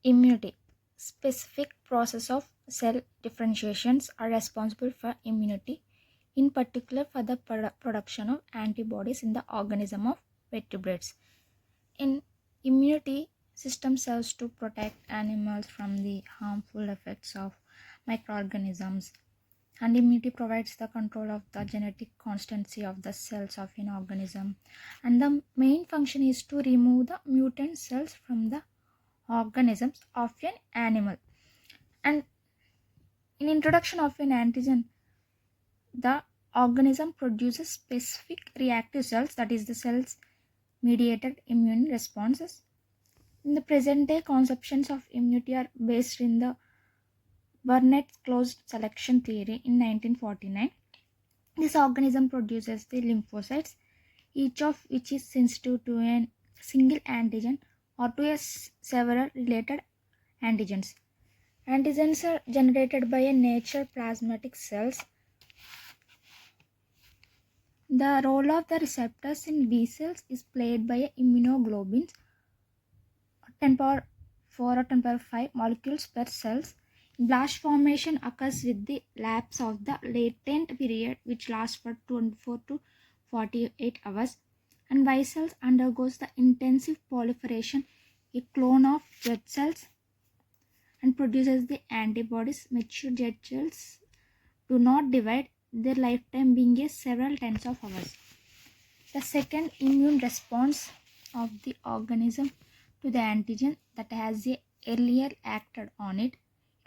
Immunity. Specific process of cell differentiations are responsible for immunity, in particular for the production of antibodies in the organism of vertebrates. In immunity system serves to protect animals from the harmful effects of microorganisms, and immunity provides the control of the genetic constancy of the cells of an organism, and the main function is to remove the mutant cells from the organisms of an animal. And in introduction of an antigen, the organism produces specific reactive cells, that is the cells mediated immune responses. In the present day, conceptions of immunity are based in the Burnett's closed selection theory in 1949. This organism produces the lymphocytes, each of which is sensitive to a single antigen or to several related antigens. Antigens are generated by a natural plasmatic cells. The role of the receptors in B cells is played by immunoglobulins, 10 power 4 or 10 power 5 molecules per cells. Blast formation occurs with the lapse of the latent period, which lasts for 24 to 48 hours, and Y cells undergoes the intensive proliferation, a clone of Z cells, and produces the antibodies. Mature Z cells do not divide, their lifetime being a several tens of hours. The second, immune response of the organism to the antigen that has earlier acted on it.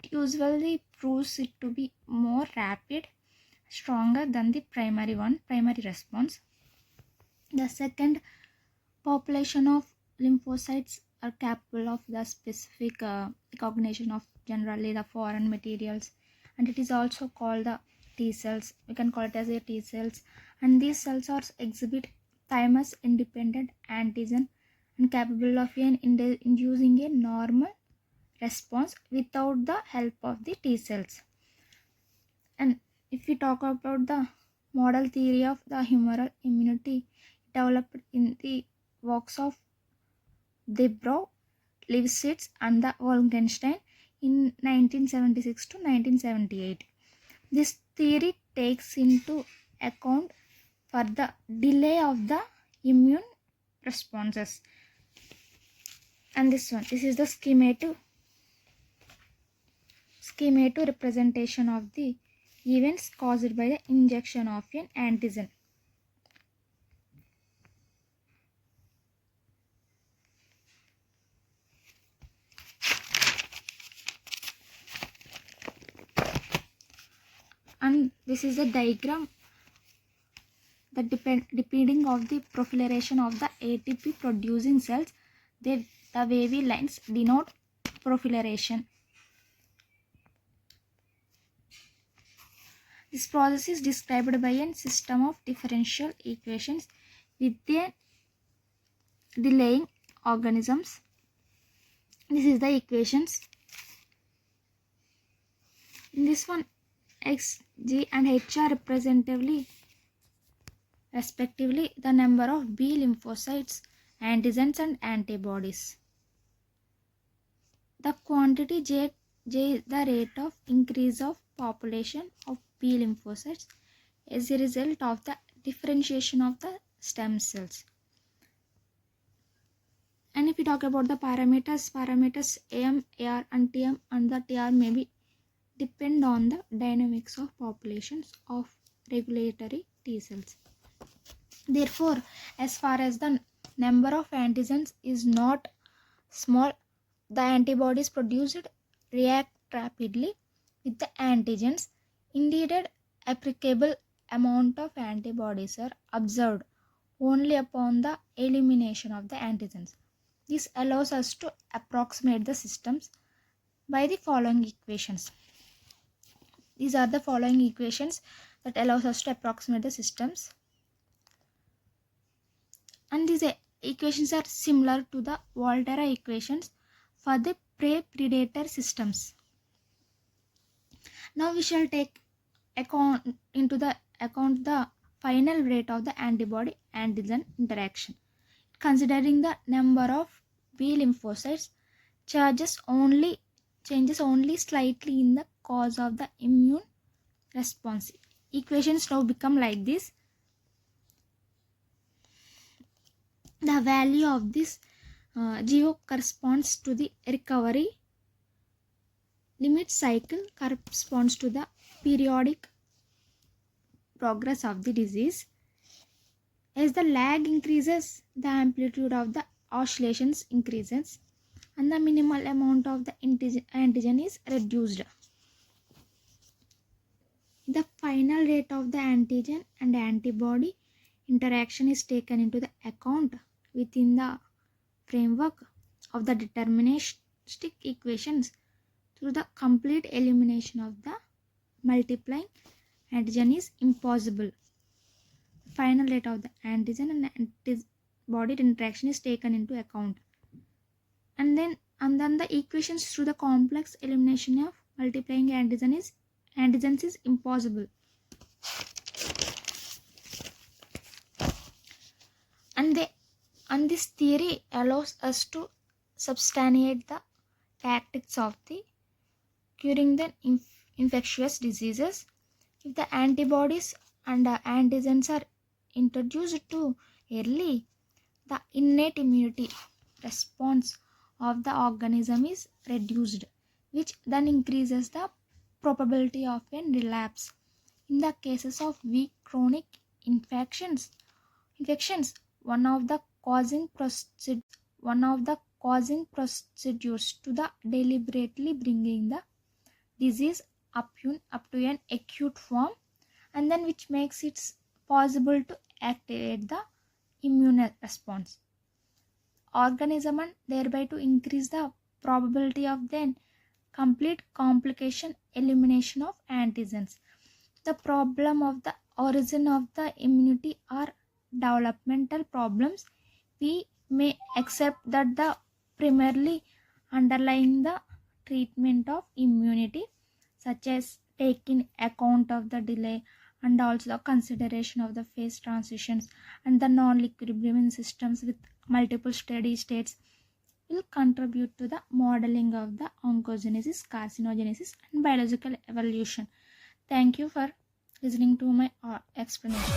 It usually proves it to be more rapid, stronger than the primary response. The second, population of lymphocytes are capable of the specific recognition of generally the foreign materials, and it is also called the T cells. We can call it as a T cells, and these cells are exhibit thymus independent antigen and capable of inducing a normal response without the help of the T cells. And if we talk about the model theory of the humoral immunity, developed in the works of Debrow, Lipschitz and the Wolkenstein in 1976 to 1978. This theory takes into account for the delay of the immune responses. And this is the schematic representation of the events caused by the injection of an antigen. And this is a diagram that depending of the proliferation of the ATP producing cells, the wavy lines denote proliferation. This process is described by a system of differential equations with the delaying organisms. This is the equations. In this one, X, G and H are respectively the number of B lymphocytes, antigens and antibodies. The quantity J is the rate of increase of population of B lymphocytes as a result of the differentiation of the stem cells. And if we talk about the parameters AM, AR and TM and the TR may be depend on the dynamics of populations of regulatory T cells. Therefore, as far as the number of antigens is not small, the antibodies produced react rapidly with the antigens. Indeed, an applicable amount of antibodies are observed only upon the elimination of the antigens. This allows us to approximate the systems by the following equations. These are the following equations that allows us to approximate the systems. And these equations are similar to the Volterra equations for the prey-predator systems. Now we shall take into account the final rate of the antibody-antigen interaction, considering the number of B lymphocytes, changes only slightly in the cause of the immune response. Equations now become like this. The value of this GO corresponds to the recovery. Limit cycle corresponds to the periodic progress of the disease. As the lag increases, the amplitude of the oscillations increases and the minimal amount of the antigen is reduced. The final rate of the antigen and antibody interaction is taken into the account within the framework of the deterministic equations through the complete elimination of the multiplying antigen is impossible. The final rate of the antigen and antibody interaction is taken into account. And then the equations through the complex elimination of multiplying antigens is impossible. And this theory allows us to substantiate the tactics of the curing the infectious diseases. If the antibodies and antigens are introduced too early, the innate immunity response of the organism is reduced, which then increases the probability of a relapse. In the cases of weak chronic infections, one of the causing procedures to the deliberately bringing the disease up to an acute form, and then which makes it possible to activate the immune response organism and thereby to increase the probability of then complete complication elimination of antigens. The problem of the origin of the immunity are developmental problems. We may accept that the primarily underlying the treatment of immunity, such as taking account of the delay and also the consideration of the phase transitions and the non-equilibrium in systems with multiple steady states, will contribute to the modeling of the oncogenesis, carcinogenesis and biological evolution. Thank you for listening to my explanation.